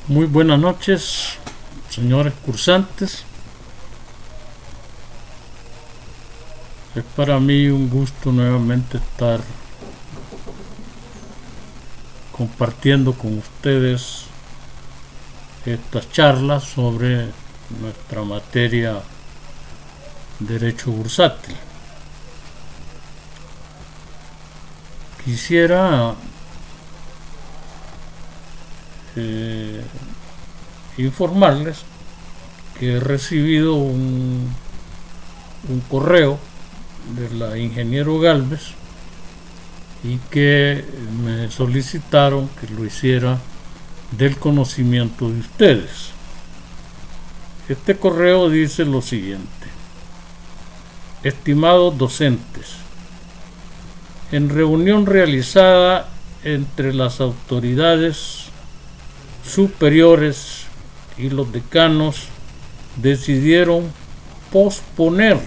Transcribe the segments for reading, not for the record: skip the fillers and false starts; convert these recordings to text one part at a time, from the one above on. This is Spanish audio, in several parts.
Muy buenas noches, señores cursantes. Es para mí un gusto nuevamente estar compartiendo con ustedes estas charlas sobre nuestra materia Derecho Bursátil. Quisiera informarles que he recibido un correo de la ingeniero Galvez y que me solicitaron que lo hiciera del conocimiento de ustedes. Este correo dice lo siguiente: estimados docentes, en reunión realizada entre las autoridades superiores y los decanos, decidieron posponer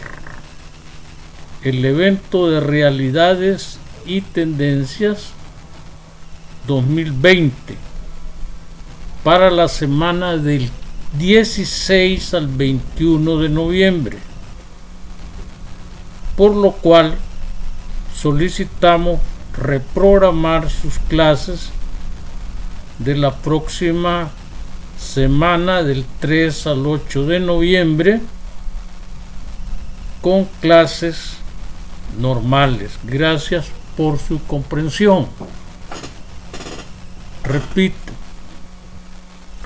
el evento de Realidades y Tendencias 2020 para la semana del 16 al 21 de noviembre, por lo cual solicitamos reprogramar sus clases de la próxima semana del 3 al 8 de noviembre con clases normales. Gracias por su comprensión. Repito,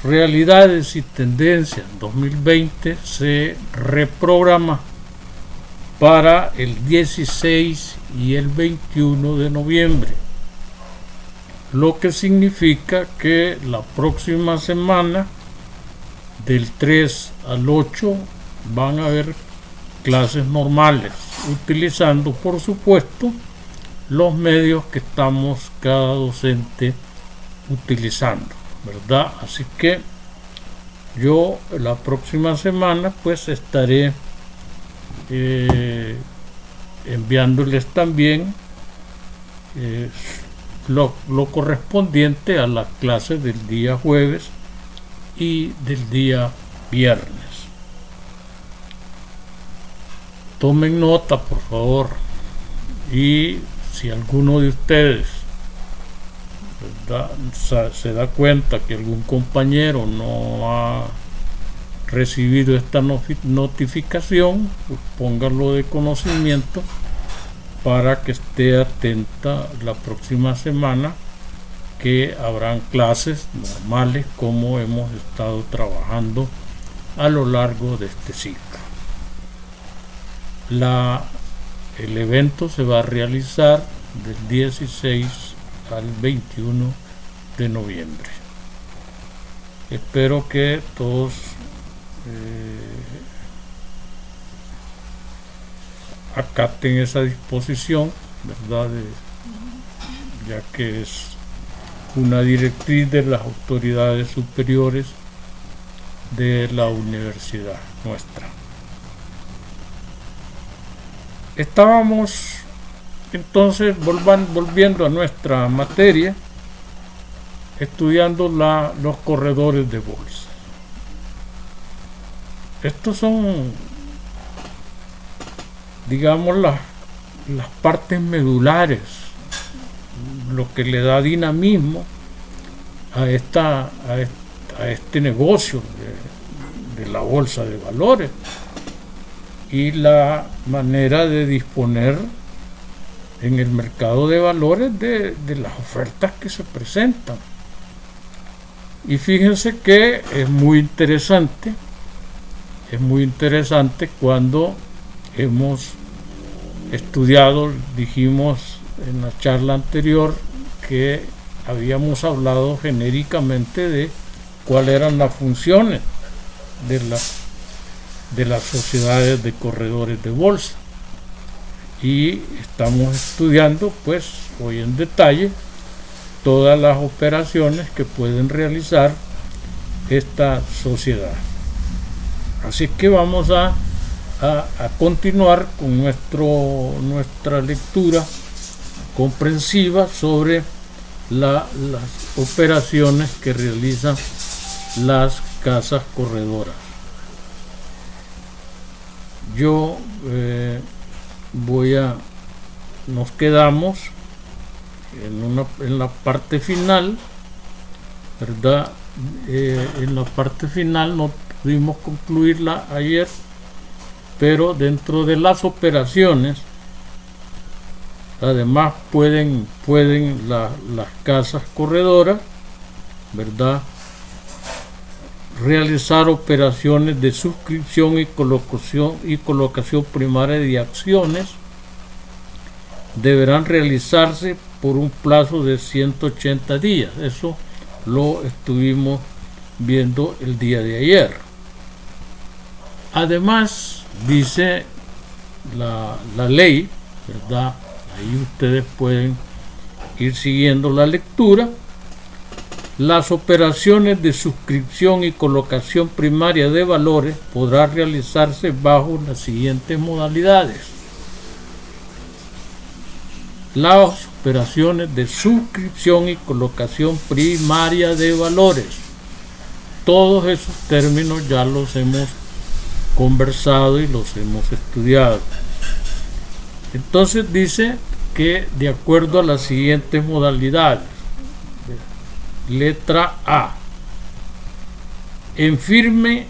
Realidades y Tendencias 2020 se reprograma para el 16 y el 21 de noviembre, lo que significa que la próxima semana del 3 al 8 van a haber clases normales, utilizando por supuesto los medios que estamos cada docente utilizando, ¿verdad? Así que yo la próxima semana pues estaré enviándoles también lo correspondiente a las clases del día jueves y del día viernes. Tomen nota, por favor, y si alguno de ustedes, ¿verdad?, se da cuenta que algún compañero no ha recibido esta notificación, pues pónganlo de conocimiento para que esté atenta la próxima semana, que habrán clases normales como hemos estado trabajando a lo largo de este ciclo. El evento se va a realizar del 16 al 21 de noviembre. Espero que todos acaten esa disposición, ¿verdad? Ya que es una directriz de las autoridades superiores de la universidad nuestra. Estábamos entonces volviendo a nuestra materia, estudiando los corredores de bolsa. Estos son, digamos, las partes medulares, lo que le da dinamismo a este negocio de la bolsa de valores y la manera de disponer en el mercado de valores de las ofertas que se presentan. Y fíjense que es muy interesante cuando hemos estudiado, dijimos en la charla anterior que habíamos hablado genéricamente de cuáles eran las funciones de las sociedades de corredores de bolsa, y estamos estudiando pues hoy en detalle todas las operaciones que pueden realizar esta sociedad. Así que vamos a continuar con nuestra lectura comprensiva sobre las operaciones que realizan las casas corredoras. Yo nos quedamos en la parte final, ¿verdad? En la parte final no pudimos concluirla ayer, pero dentro de las operaciones además pueden las casas corredoras, ¿verdad?, realizar operaciones de suscripción y colocación primaria de acciones. Deberán realizarse por un plazo de 180 días. Eso lo estuvimos viendo el día de ayer. Además, dice la ley, ¿verdad? Ahí ustedes pueden ir siguiendo la lectura. Las operaciones de suscripción y colocación primaria de valores podrán realizarse bajo las siguientes modalidades. Las operaciones de suscripción y colocación primaria de valores. Todos esos términos ya los hemos conversado y los hemos estudiado. Entonces dice que de acuerdo a las siguientes modalidades. Letra A. En firme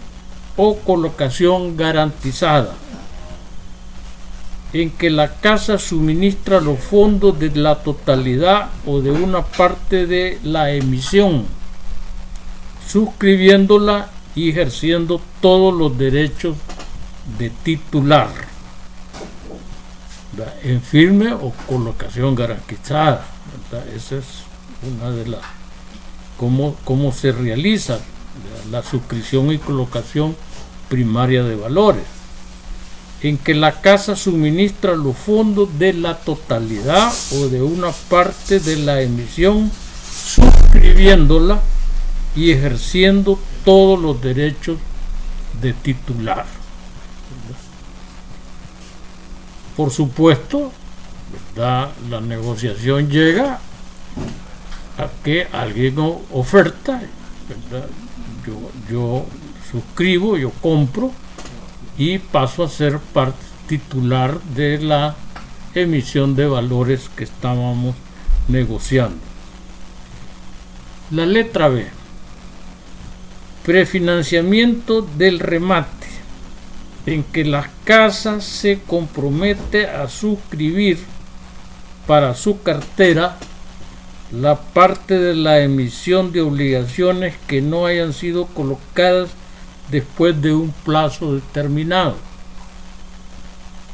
o colocación garantizada, en que la casa suministra los fondos de la totalidad o de una parte de la emisión, suscribiéndola y ejerciendo todos los derechos de titular. En firme o colocación garantizada, ¿verdad? Esa es una de las cómo se realiza la suscripción y colocación primaria de valores, en que la casa suministra los fondos de la totalidad o de una parte de la emisión, suscribiéndola y ejerciendo todos los derechos de titular. Por supuesto, ¿verdad?, la negociación llega a que alguien oferta, ¿verdad? Yo suscribo, yo compro y paso a ser parte titular de la emisión de valores que estábamos negociando. La letra B. Prefinanciamiento del remate, en que la casa se compromete a suscribir para su cartera la parte de la emisión de obligaciones que no hayan sido colocadas después de un plazo determinado.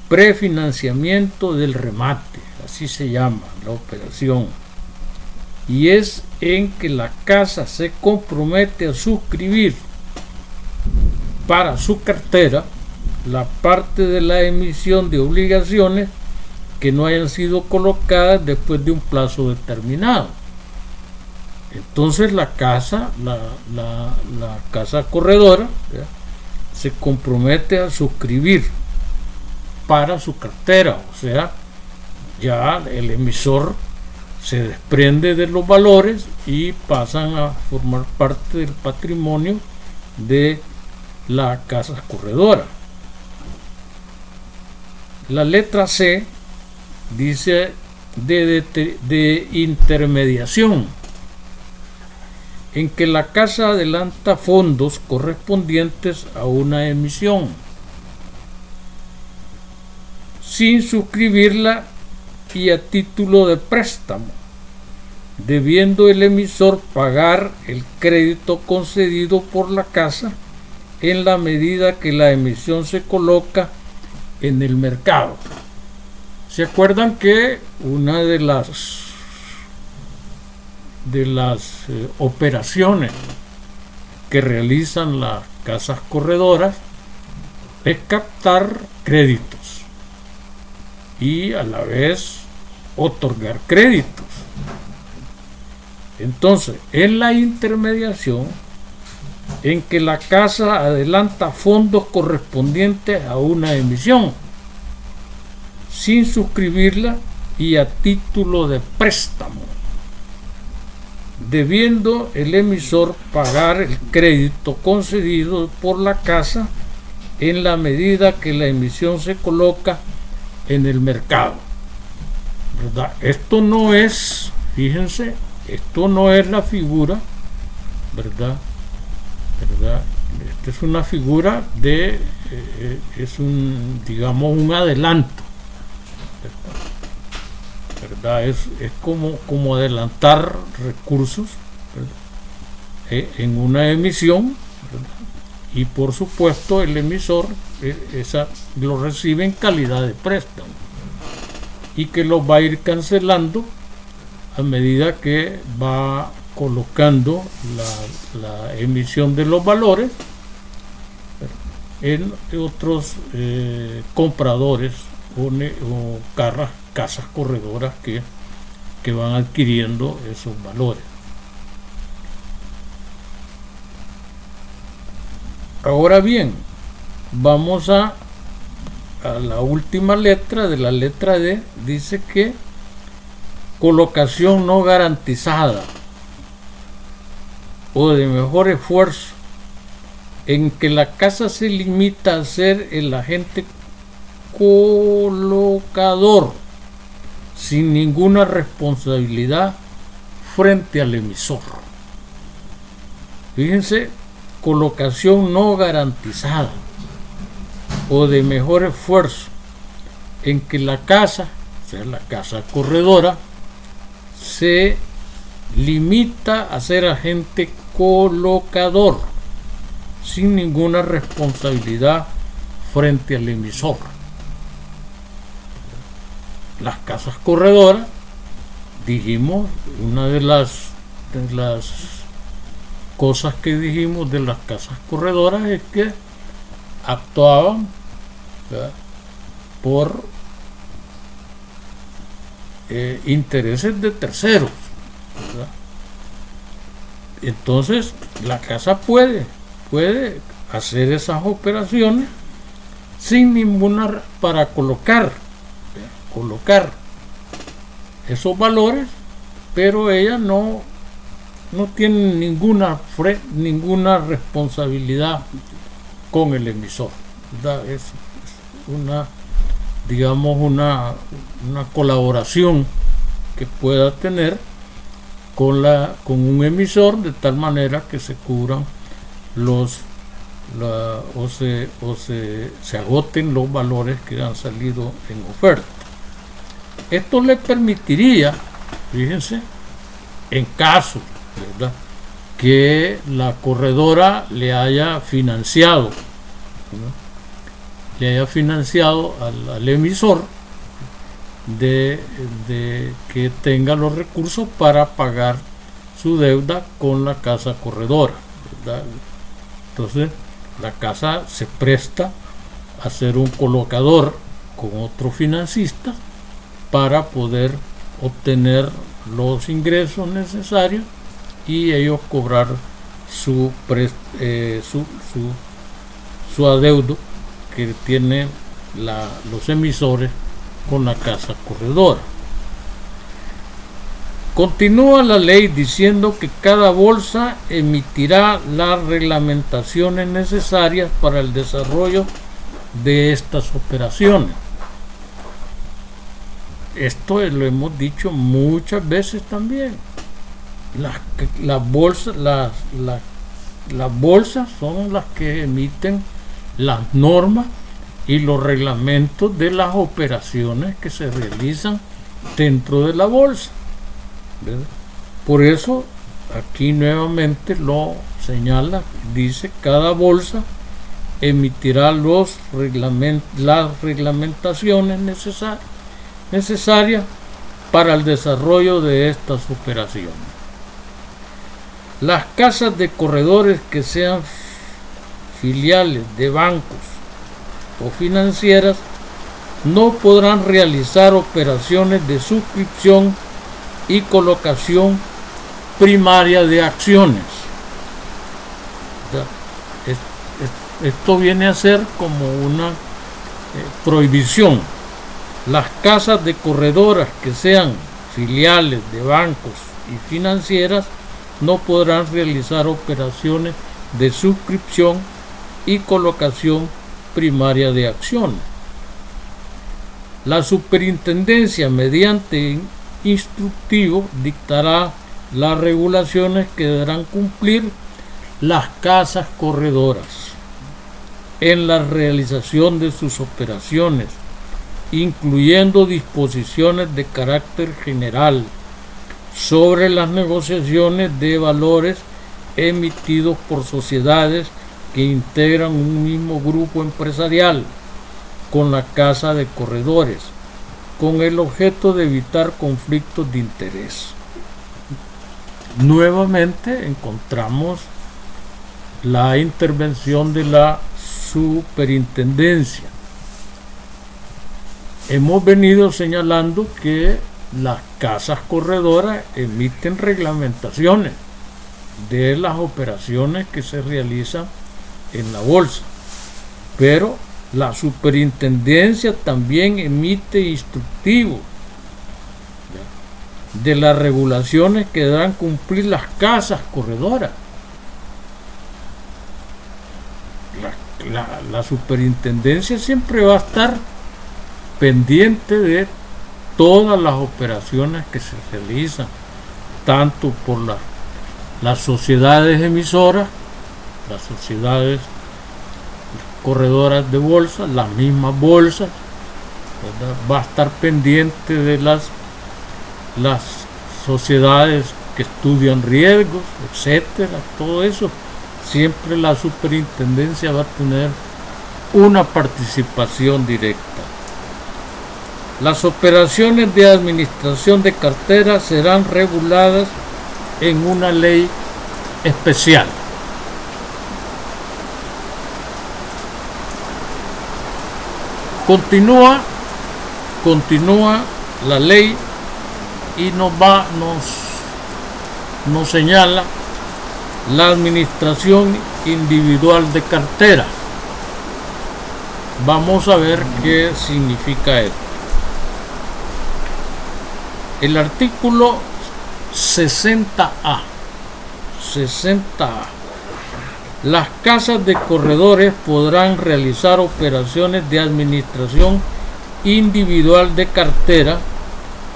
Prefinanciamiento del remate, así se llama la operación, y es en que la casa se compromete a suscribir para su cartera la parte de la emisión de obligaciones que no hayan sido colocadas después de un plazo determinado. Entonces la casa corredora, ¿ya?, se compromete a suscribir para su cartera, o sea, ya el emisor se desprende de los valores y pasan a formar parte del patrimonio de la casa corredora. La letra C dice de intermediación, en que la casa adelanta fondos correspondientes a una emisión sin suscribirla y a título de préstamo, debiendo el emisor pagar el crédito concedido por la casa en la medida que la emisión se coloca en el mercado. ¿Se acuerdan que una de las operaciones que realizan las casas corredoras es captar créditos y a la vez otorgar créditos? Entonces, en la intermediación, en que la casa adelanta fondos correspondientes a una emisión sin suscribirla y a título de préstamo, debiendo el emisor pagar el crédito concedido por la casa en la medida que la emisión se coloca en el mercado, ¿verdad? Esto no es, fíjense, esto no es la figura, ¿verdad? Esta es una figura de, es un, digamos, un adelanto, ¿verdad? Es como adelantar recursos, ¿verdad? En una emisión, ¿verdad? Y por supuesto el emisor lo recibe en calidad de préstamo y que lo va a ir cancelando a medida que va colocando la emisión de los valores en otros compradores o casas corredoras que van adquiriendo esos valores. Ahora bien, vamos a la última letra de la letra D. Dice que colocación no garantizada o de mejor esfuerzo en que la casa se limita a ser el agente colocador sin ninguna responsabilidad frente al emisor. Fíjense, colocación no garantizada o de mejor esfuerzo en que la casa, o sea, la casa corredora, se limita a ser agente colocador sin ninguna responsabilidad frente al emisor. Las casas corredoras, dijimos, una de las cosas que dijimos de las casas corredoras es que actuaban, ¿verdad?, por intereses de terceros, ¿verdad? Entonces la casa puede hacer esas operaciones sin ninguna, para colocar esos valores, pero ella no tiene ninguna responsabilidad con el emisor, ¿verdad? Es una, digamos, una colaboración que pueda tener con un emisor, de tal manera que se cubran se agoten los valores que han salido en oferta. Esto le permitiría, fíjense, en caso, ¿verdad?, que la corredora le haya financiado, ¿no?, le haya financiado al emisor, de que tenga los recursos para pagar su deuda con la casa corredora, ¿verdad? Entonces la casa se presta a ser un colocador con otro financista para poder obtener los ingresos necesarios y ellos cobrar su adeudo que tienen los emisores con la casa corredora. Continúa la ley diciendo que cada bolsa emitirá las reglamentaciones necesarias para el desarrollo de estas operaciones. Esto lo hemos dicho muchas veces también. Las bolsas son las que emiten las normas y los reglamentos de las operaciones que se realizan dentro de la bolsa, ¿verdad? Por eso aquí nuevamente lo señala, dice: cada bolsa emitirá las reglamentaciones necesarias para el desarrollo de estas operaciones. Las casas de corredores que sean filiales de bancos o financieras no podrán realizar operaciones de suscripción y colocación primaria de acciones. Esto viene a ser como una prohibición. Las casas de corredoras que sean filiales de bancos y financieras no podrán realizar operaciones de suscripción y colocación primaria de acciones. La superintendencia, mediante instructivo, dictará las regulaciones que deberán cumplir las casas corredoras en la realización de sus operaciones, incluyendo disposiciones de carácter general sobre las negociaciones de valores emitidos por sociedades que integran un mismo grupo empresarial con la casa de corredores, con el objeto de evitar conflictos de interés. Nuevamente encontramos la intervención de la superintendencia. Hemos venido señalando que las casas corredoras emiten reglamentaciones de las operaciones que se realizan en la bolsa, pero la superintendencia también emite instructivos de las regulaciones que deberán cumplir las casas corredoras. La superintendencia siempre va a estar pendiente de todas las operaciones que se realizan, tanto por las sociedades emisoras, las sociedades corredoras de bolsa, las mismas bolsas, ¿verdad? Va a estar pendiente de las sociedades que estudian riesgos, etcétera, todo eso. Siempre la superintendencia va a tener una participación directa. Las operaciones de administración de cartera serán reguladas en una ley especial. Continúa la ley y nos señala la administración individual de cartera. Vamos a ver qué significa esto. El artículo 60A. Las casas de corredores podrán realizar operaciones de administración individual de cartera,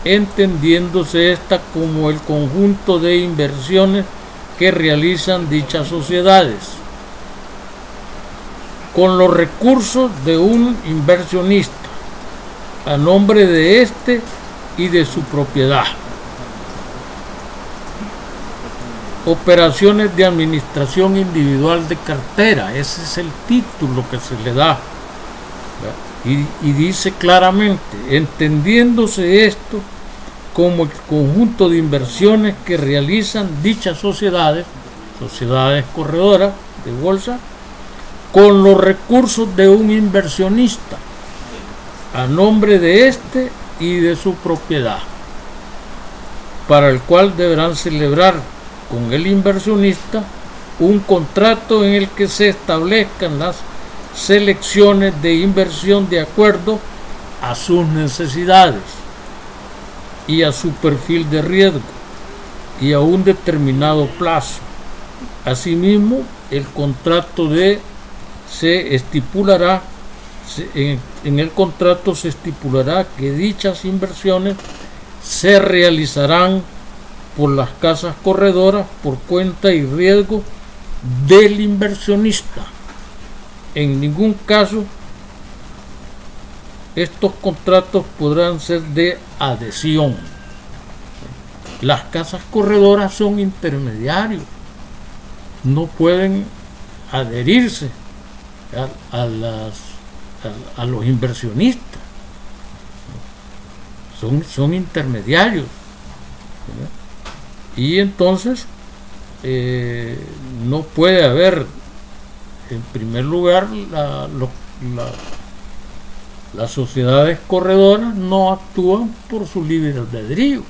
entendiéndose esta como el conjunto de inversiones que realizan dichas sociedades, con los recursos de un inversionista, a nombre de éste y de su propiedad. Operaciones de administración individual de cartera, ese es el título que se le da, y dice claramente, entendiéndose esto como el conjunto de inversiones que realizan dichas sociedades corredoras de bolsa, con los recursos de un inversionista, a nombre de éste y de su propiedad, para el cual deberán celebrar con el inversionista un contrato en el que se establezcan las selecciones de inversión de acuerdo a sus necesidades y a su perfil de riesgo y a un determinado plazo. Asimismo, el contrato en el contrato se estipulará que dichas inversiones se realizarán por las casas corredoras por cuenta y riesgo del inversionista. En ningún caso estos contratos podrán ser de adhesión. Las casas corredoras son intermediarios, no pueden adherirse a los inversionistas, son intermediarios, ¿verdad? Y entonces no puede haber, en primer lugar, las sociedades corredoras no actúan por su libre albedrío,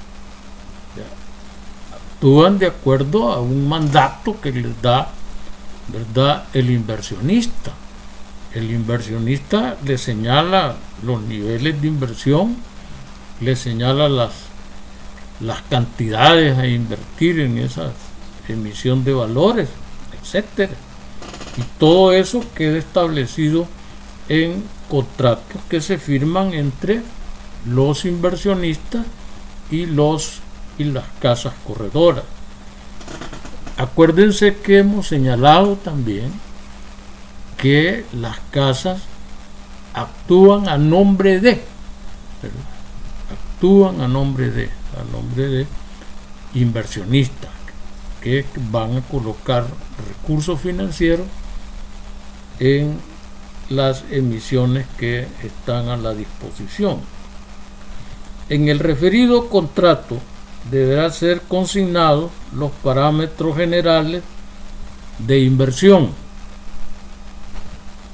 actúan de acuerdo a un mandato que les da, ¿verdad?, el inversionista. El inversionista le señala los niveles de inversión, le señala las cantidades a invertir en emisión de valores, etcétera. Y todo eso queda establecido en contratos que se firman entre los inversionistas y las casas corredoras. Acuérdense que hemos señalado también que las casas actúan a nombre de, inversionistas que van a colocar recursos financieros en las emisiones que están a la disposición. En el referido contrato deberá ser consignados los parámetros generales de inversión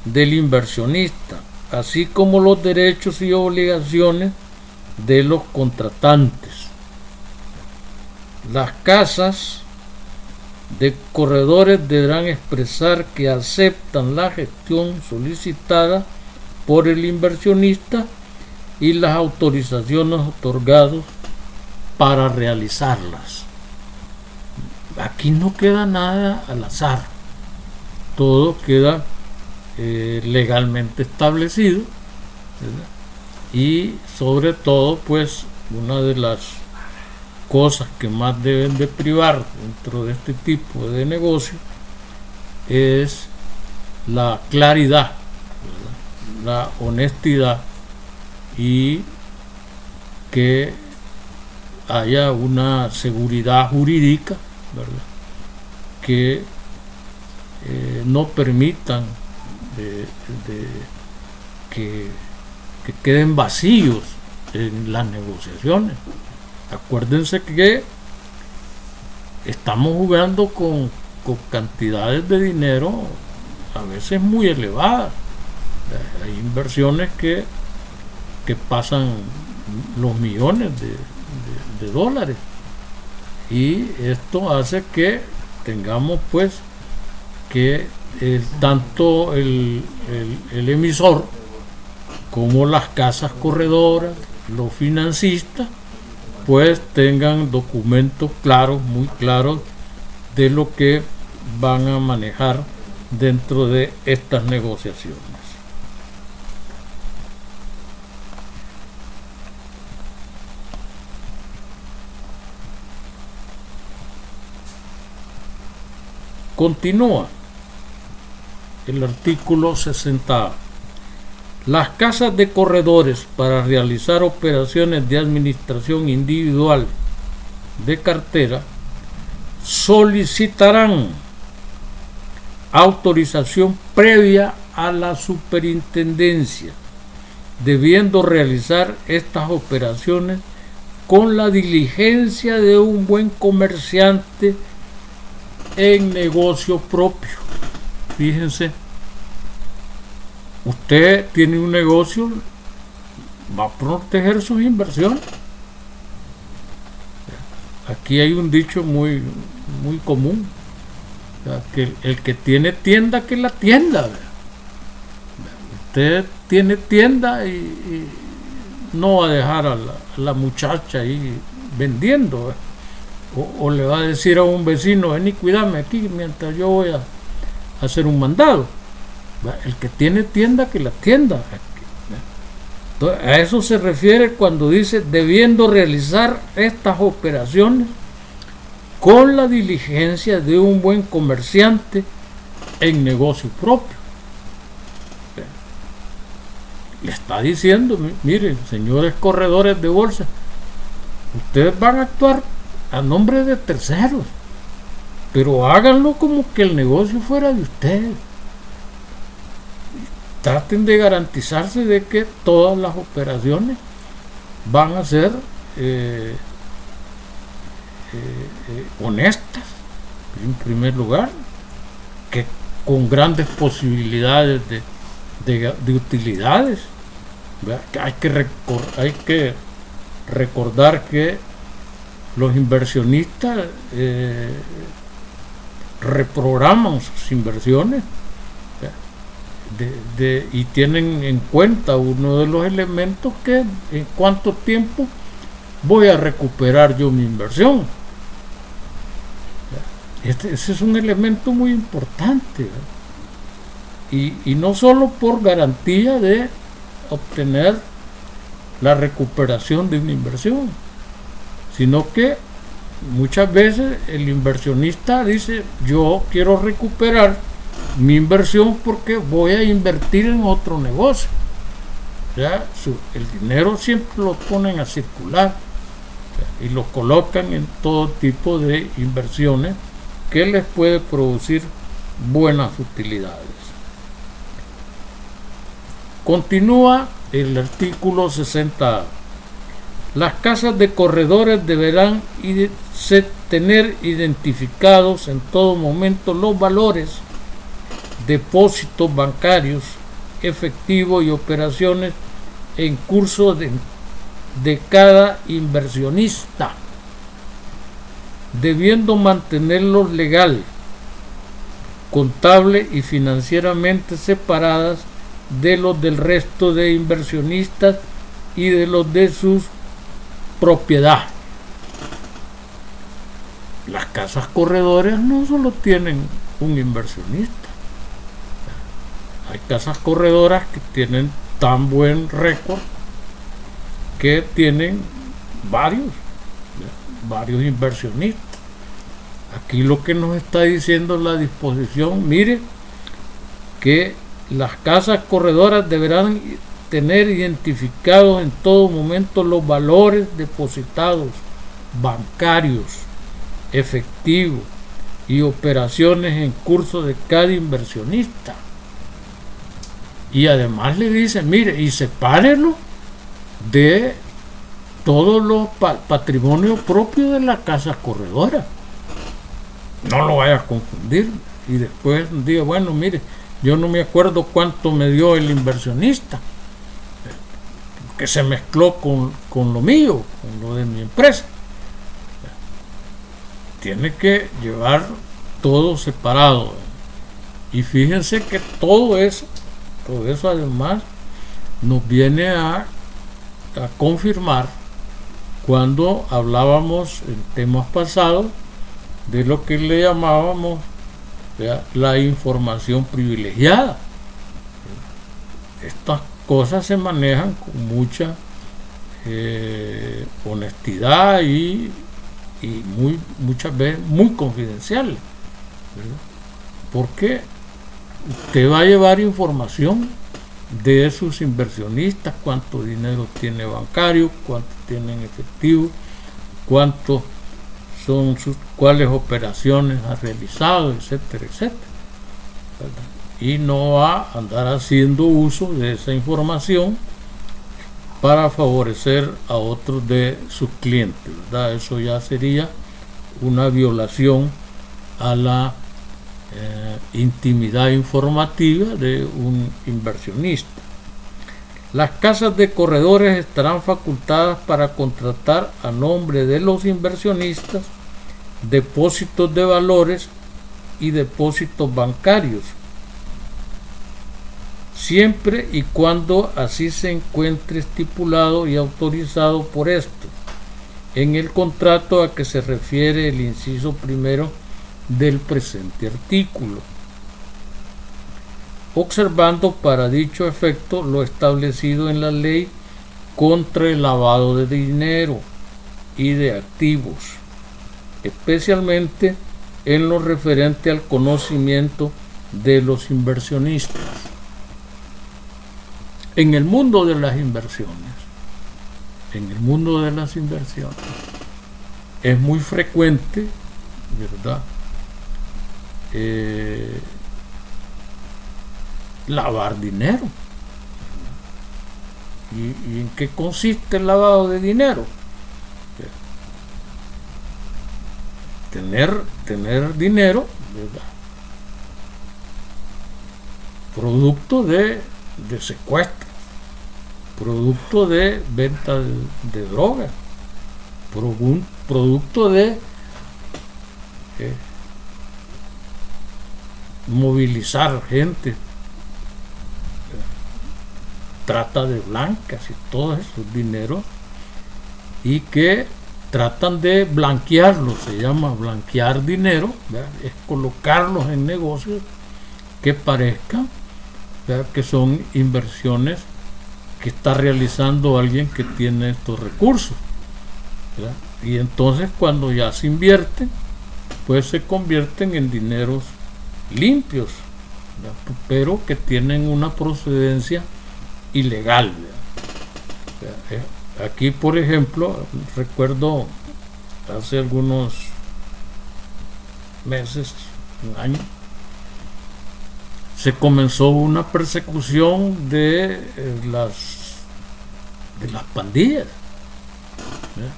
del inversionista, así como los derechos y obligaciones de los contratantes. Las casas de corredores deberán expresar que aceptan la gestión solicitada por el inversionista y las autorizaciones otorgadas para realizarlas. Aquí no queda nada al azar, todo queda legalmente establecido, ¿verdad? Y sobre todo, pues, una de las cosas que más deben de privar dentro de este tipo de negocio es la claridad, ¿verdad? La honestidad, y que haya una seguridad jurídica, ¿verdad? Que no permitan que queden vacíos en las negociaciones. Acuérdense que estamos jugando con cantidades de dinero a veces muy elevadas. Hay inversiones que pasan los millones de dólares, y esto hace que tengamos, pues, que tanto el emisor como las casas corredoras, los financistas, pues tengan documentos claros, muy claros, de lo que van a manejar dentro de estas negociaciones. Continúa el artículo 60. Las casas de corredores, para realizar operaciones de administración individual de cartera, solicitarán autorización previa a la superintendencia, debiendo realizar estas operaciones con la diligencia de un buen comerciante en negocio propio. Fíjense, usted tiene un negocio, va a proteger sus inversiones. Aquí hay un dicho muy común, que el que tiene tienda, que la tienda. Usted tiene tienda y no va a dejar a la muchacha ahí vendiendo, o le va a decir a un vecino: ven y cuídame aquí mientras yo voy a hacer un mandado. El que tiene tienda, que la tienda. Entonces, a eso se refiere cuando dice debiendo realizar estas operaciones con la diligencia de un buen comerciante en negocio propio. Le está diciendo: miren, señores corredores de bolsa, ustedes van a actuar a nombre de terceros, pero háganlo como que el negocio fuera de ustedes. Traten de garantizarse de que todas las operaciones van a ser honestas, en primer lugar, que con grandes posibilidades de utilidades. Hay que recordar que los inversionistas reprograman sus inversiones y tienen en cuenta uno de los elementos, que en cuánto tiempo voy a recuperar yo mi inversión. Ese es un elemento muy importante, y no solo por garantía de obtener la recuperación de una inversión, sino que muchas veces el inversionista dice: yo quiero recuperar mi inversión porque voy a invertir en otro negocio. Ya el dinero siempre lo ponen a circular, y lo colocan en todo tipo de inversiones que les puede producir buenas utilidades. Continúa el artículo 60A. Las casas de corredores deberán tener identificados en todo momento los valores, depósitos bancarios, efectivo y operaciones en curso de cada inversionista, debiendo mantenerlos legal, contable y financieramente separadas de los del resto de inversionistas y de los de sus propiedad. Las casas corredores no solo tienen un inversionista, hay casas corredoras que tienen tan buen récord que tienen varios inversionistas. Aquí lo que nos está diciendo la disposición, mire, que las casas corredoras deberán tener identificados en todo momento los valores depositados bancarios, efectivos y operaciones en curso de cada inversionista. Y además le dicen: mire, y sepárelo de todos los patrimonios propios de la casa corredora. No lo vaya a confundir. Y después diga: bueno, mire, yo no me acuerdo cuánto me dio el inversionista, que se mezcló con lo mío, con lo de mi empresa. Tiene que llevar todo separado. Y fíjense que todo eso además nos viene a confirmar cuando hablábamos en temas pasados de lo que le llamábamos la información privilegiada. Estas cosas se manejan con mucha honestidad y muchas veces muy confidenciales, ¿verdad? Porque usted va a llevar información de sus inversionistas: cuánto dinero tiene bancario, cuánto tiene en efectivo, cuánto son cuáles operaciones ha realizado, etcétera, etcétera, ¿verdad? Y no va a andar haciendo uso de esa información para favorecer a otros de sus clientes, ¿verdad? Eso ya sería una violación a la intimidad informativa de un inversionista. Las casas de corredores estarán facultadas para contratar a nombre de los inversionistas depósitos de valores y depósitos bancarios, siempre y cuando así se encuentre estipulado y autorizado por esto en el contrato a que se refiere el inciso primero del presente artículo, observando para dicho efecto lo establecido en la ley contra el lavado de dinero y de activos, especialmente en lo referente al conocimiento de los inversionistas. En el mundo de las inversiones, es muy frecuente, ¿verdad?, lavar dinero. ¿Y en qué consiste el lavado de dinero? Tener dinero, ¿verdad?, producto de secuestro, producto de venta de drogas, producto de movilizar gente, trata de blancas y todos esos dineros, y que tratan de blanquearlo, se llama blanquear dinero, ¿verdad? Es colocarlos en negocios que parezcan, ¿verdad?, que son inversiones que está realizando alguien que tiene estos recursos, ¿verdad? Y entonces cuando ya se invierten, pues se convierten en dineros limpios, ¿verdad?, pero que tienen una procedencia ilegal, ¿verdad? Aquí, por ejemplo, recuerdo hace algunos meses, un año, se comenzó una persecución de las pandillas, ¿verdad?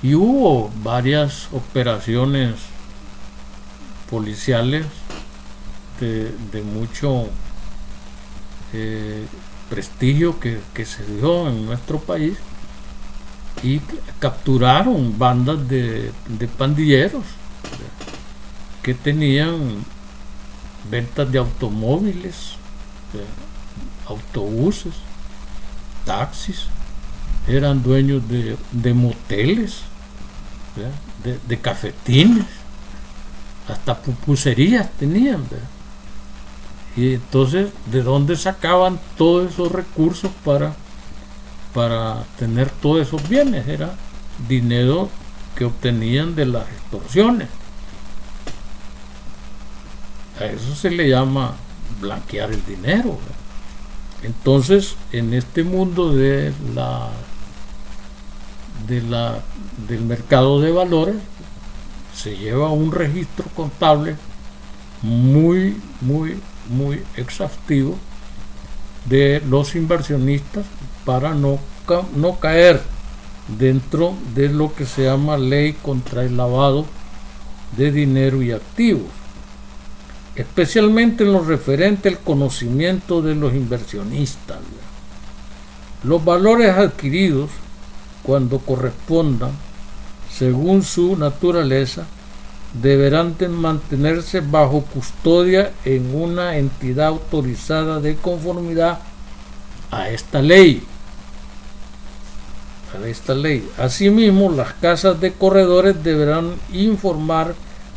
Y hubo varias operaciones policiales de mucho prestigio que se dio en nuestro país, y capturaron bandas de pandilleros, ¿verdad?, que tenían ventas de automóviles, ¿verdad?, autobuses, taxis, eran dueños de moteles, ¿verdad?, de cafetines, hasta pupuserías tenían, ¿verdad? Y entonces, ¿de dónde sacaban todos esos recursos para tener todos esos bienes? Era dinero que obtenían de las extorsiones. A eso se le llama blanquear el dinero, ¿verdad? Entonces, en este mundo del mercado de valores, se lleva un registro contable muy exhaustivo de los inversionistas para no caer dentro de lo que se llama ley contra el lavado de dinero y activos, especialmente en lo referente al conocimiento de los inversionistas. Los valores adquiridos, cuando correspondan, según su naturaleza, deberán de mantenerse bajo custodia en una entidad autorizada de conformidad a esta ley. Asimismo, las casas de corredores deberán informar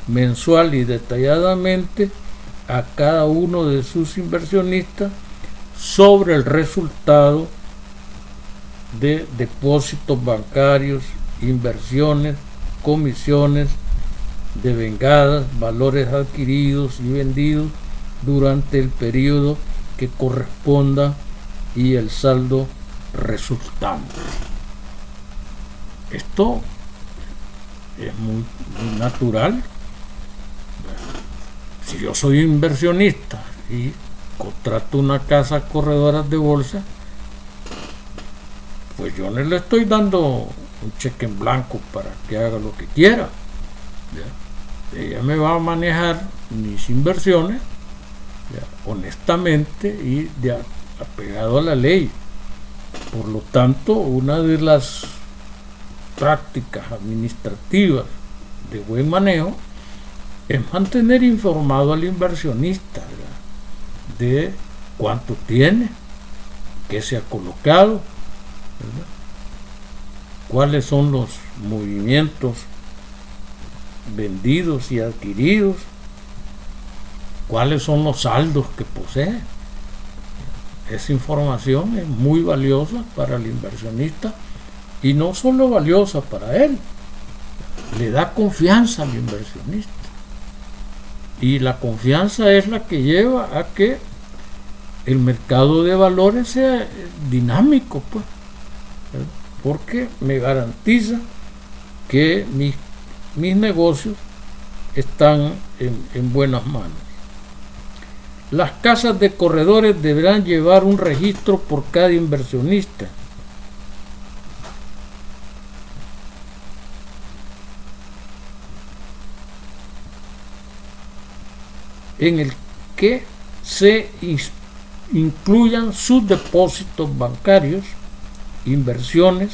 mensual y detalladamente a cada uno de sus inversionistas sobre el resultado de depósitos bancarios, inversiones, comisiones, devengadas, valores adquiridos y vendidos durante el periodo que corresponda y el saldo resultante. Esto es muy natural. Si yo soy inversionista y contrato una casa corredora de bolsa, pues yo no le estoy dando un cheque en blanco para que haga lo que quiera, ¿ya? Ella me va a manejar mis inversiones, ¿ya?, honestamente y apegado a la ley. Por lo tanto, una de las prácticas administrativas de buen manejo es mantener informado al inversionista, ¿verdad?, de cuánto tiene, qué se ha colocado, ¿verdad?, cuáles son los movimientos vendidos y adquiridos, cuáles son los saldos que posee. Esa información es muy valiosa para el inversionista, y no solo valiosa para él, le da confianza al inversionista, y la confianza es la que lleva a que el mercado de valores sea dinámico, pues, ¿verdad?, porque me garantiza que mis negocios están en buenas manos. Las casas de corredores deberán llevar un registro por cada inversionista, en el que se incluyan sus depósitos bancarios, inversiones,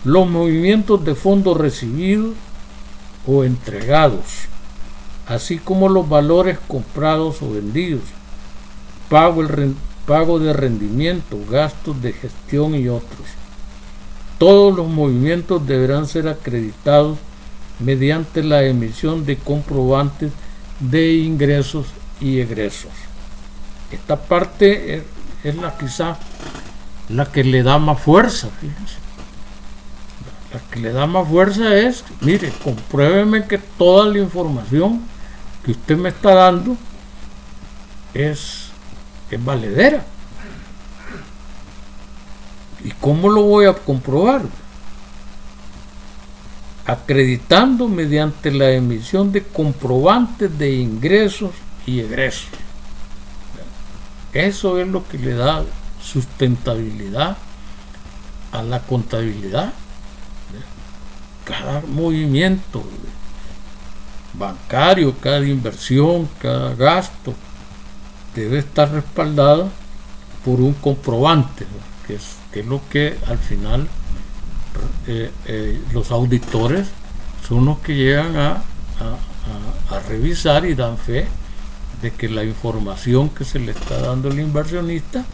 los movimientos de fondos recibidos o entregados, así como los valores comprados o vendidos, pago de rendimiento, gastos de gestión y otros. Todos los movimientos deberán ser acreditados mediante la emisión de comprobantes de ingresos y egresos. Esta parte es quizá la que le da más fuerza, fíjense. La que le da más fuerza es, mire, compruébeme que toda la información que usted me está dando es valedera. ¿Y cómo lo voy a comprobar? Acreditando mediante la emisión de comprobantes de ingresos y egresos. Eso es lo que le da sustentabilidad a la contabilidad. Cada movimiento bancario, cada inversión, cada gasto debe estar respaldado por un comprobante, que es lo que al final los auditores son los que llegan a revisar y dan fe de que la información que se le está dando al inversionista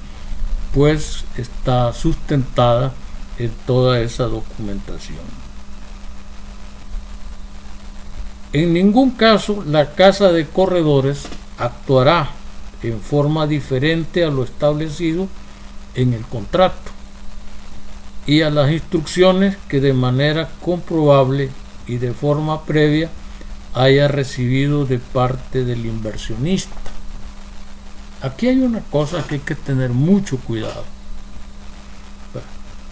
pues está sustentada en toda esa documentación. En ningún caso la casa de corredores actuará en forma diferente a lo establecido en el contrato y a las instrucciones que de manera comprobable y de forma previa haya recibido de parte del inversionista. Aquí hay una cosa que hay que tener mucho cuidado.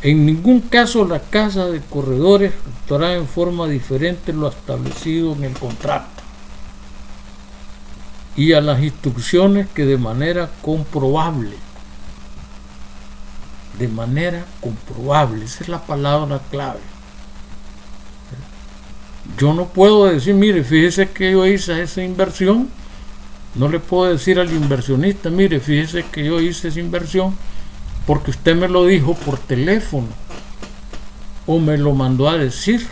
En ningún caso la casa de corredores actuará en forma diferente a lo establecido en el contrato y a las instrucciones que de manera comprobable, esa es la palabra clave. Yo no puedo decir, mire, fíjese que yo hice esa inversión, no le puedo decir al inversionista, mire, fíjese que yo hice esa inversión porque usted me lo dijo por teléfono o me lo mandó a decir.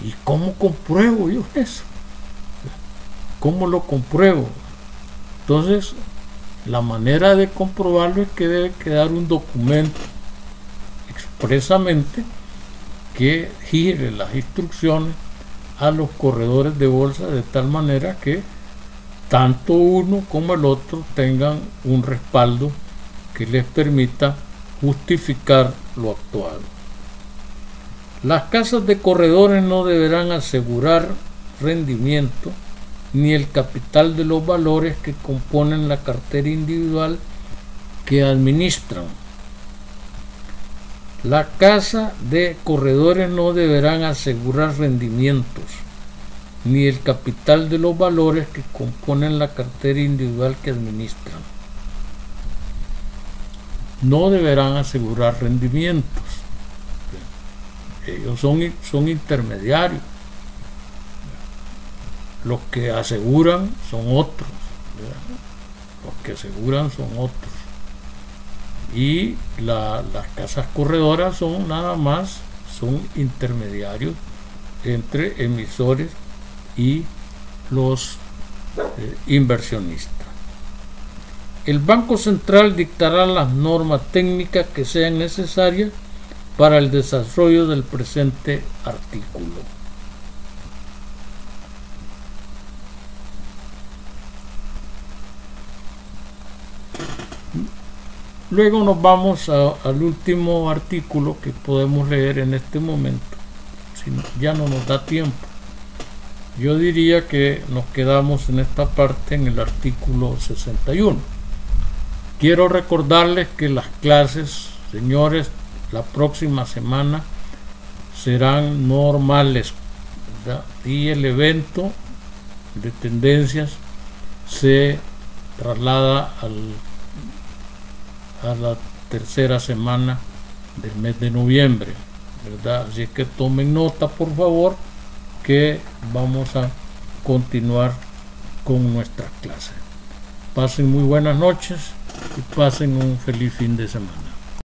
¿Y cómo compruebo yo eso? ¿Cómo lo compruebo? Entonces, la manera de comprobarlo es que debe quedar un documento expresamente que gire las instrucciones a los corredores de bolsa de tal manera que tanto uno como el otro tengan un respaldo que les permita justificar lo actuado. Las casas de corredores no deberán asegurar rendimiento ni el capital de los valores que componen la cartera individual que administran. La casa de corredores no deberán asegurar rendimientos ni el capital de los valores que componen la cartera individual que administran. No deberán asegurar rendimientos. Ellos son intermediarios. Los que aseguran son otros. Los que aseguran son otros. Y las casas corredoras son nada más, son intermediarios entre emisores y los inversionistas. El Banco Central dictará las normas técnicas que sean necesarias para el desarrollo del presente artículo. Luego nos vamos al último artículo que podemos leer en este momento. Si ya no nos da tiempo. Yo diría que nos quedamos en esta parte en el artículo 61. Quiero recordarles que las clases, señores, la próxima semana serán normales, ¿verdad? Y el evento de tendencias se traslada a la tercera semana del mes de noviembre, ¿verdad? Así que tomen nota, por favor, que vamos a continuar con nuestra clase. Pasen muy buenas noches y pasen un feliz fin de semana.